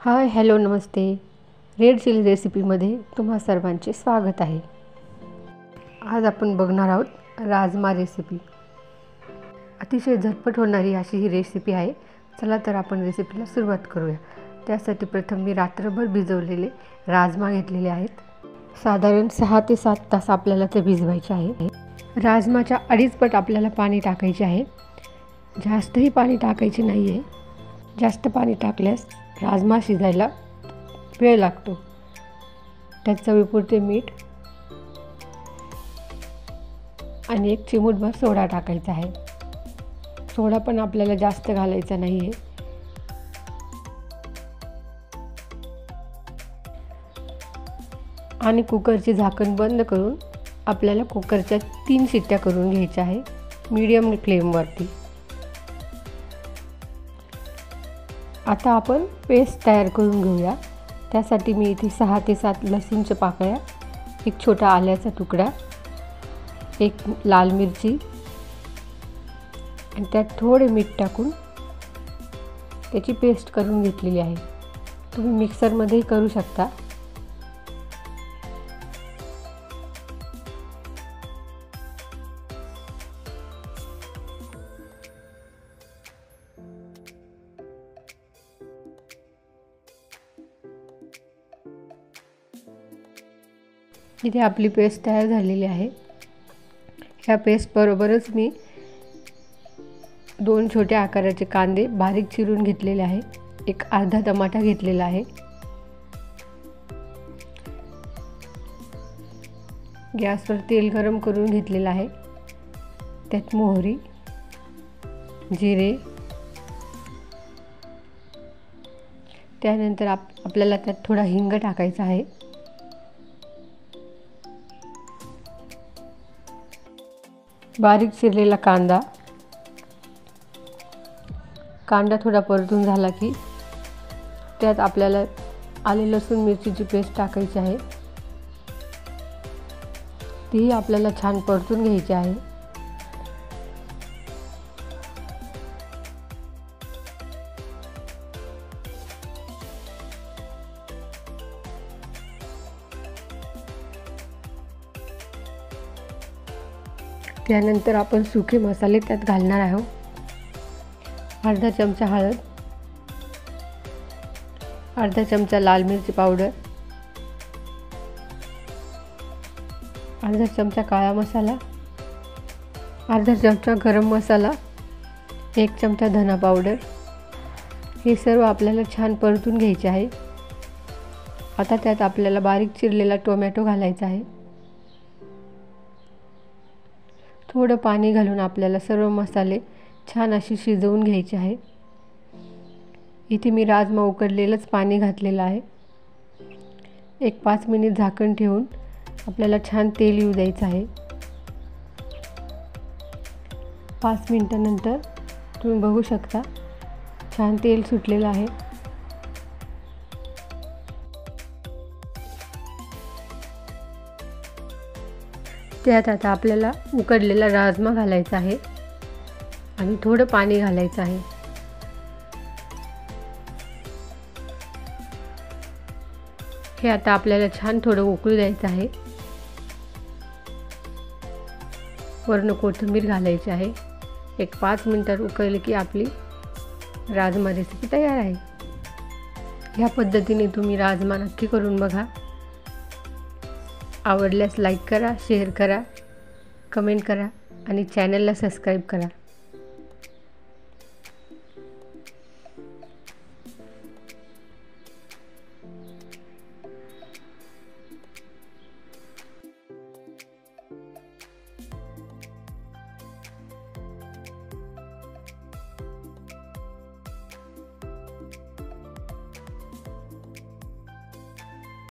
Hi hello नमस्ते. Red chilli रेसिपीमध्ये तुम्हा सर्वांचे स्वागत आहे. आज आपण बघणार आहोत राजमा रेसिपी. अतिशय झटपट होणारी अशी ही रेसिपी आहे. चला तर आपण रेसिपीला सुरुवात करूया. त्यासाठी प्रथम मी रात्रभर भिजवलेले राजमा घेतलेले आहेत. साधारण 6 ते 7 तास आपल्याला ते भिजवायचे आहे. राजमाच्या 2.5 पट आपल्याला पाणी टाकायचे आहे. जास्तही पाणी टाकायचे नाही आहे. जास्त पाणी टाकल्यास राजमा शिजायला वेळ लागतो. त्यात चवीपुरते मीठ आणि 1 चिमूटभर सोडा टाकायचा आहे. सोडा पण आपल्याला जास्त घालायचा नाही आहे. आणि कुकरचे झाकण बंद करून आपल्याला कुकरच्या 3 शिट्ट्या करून घ्यायच्या आहे मीडियम फ्लेमवरती. आता आपण पेस्ट तयार करून घेऊया. त्यासाठी मी इथे 6 ते 7 लसूणच्या पाकळ्या, 1 छोटा आल्याचा तुकडा, 1 लाल मिरची आणि त्यात थोडे मीठ टाकून त्याची पेस्ट करून घेतलेली आहे. तुम्ही मिक्सरमध्येही करू शकता. इथे आपली पेस्ट तयार झालेली आहे. ह्या पेस्ट बरोबरच मी 2 छोट्या आकाराचे कांदे बारीक चिरून घेतलेले आहे. 1 अर्धा टमाटा घेतलेला आहे. गॅसवर तेल गरम करून घेतलेलं आहे. त्यात मोहरी, जिरे, त्यानंतर आपल्याला त्यात थोडा हिंग टाकायचा आहे. बारीक चिरलेला कांदा थोडा परतून झाला की त्यात आपल्याला आले लसूण मिरचीची पेस्ट टाकायची आहे. तीही आपल्याला छान परतून घ्यायची आहे. त्यानंतर आपण सुके मसाले त्यात घालणार आहोत. अर्धा चमचा हळद, अर्धा चमचा लाल मिरची पावडर, अर्धा चमचा काळा मसाला, अर्धा चमचा गरम मसाला, 1 चमचा धना पावडर. हे सर्व आपल्याला छान परतून घ्यायचे आहे. आता त्यात आपल्याला बारीक चिरलेला टोमॅटो घालायचा आहे. थोडं पाणी घालून आपल्याला सर्व मसाले छान असे शिजवून घ्यायचे आहे. इथे मी राजमा उकडलेलंच पाणी घातलेलं आहे. 5 मिनिट झाकण ठेवून आपल्याला छान तेल येऊ द्यायचं आहे. 5 मिनिटानंतर तुम्ही बघू शकता छान तेल सुटलेलं आहे. त्यात आता आपल्याला उकडलेला राजमा घालायचा आहे आणि थोडं पाणी घालायचं आहे. हे आता आपल्याला छान थोडं उकळू द्यायचं आहे. वरून कोथिंबीर घालायची आहे. 5 मिनिटात उकळले की आपली राजमा रेसिपी तयार आहे. ह्या पद्धतीने तुम्ही राजमा नक्की करून बघा. आवडल्यास लाईक करा, शेअर करा, कमेंट करा आणि चॅनलला सबस्क्राईब करा.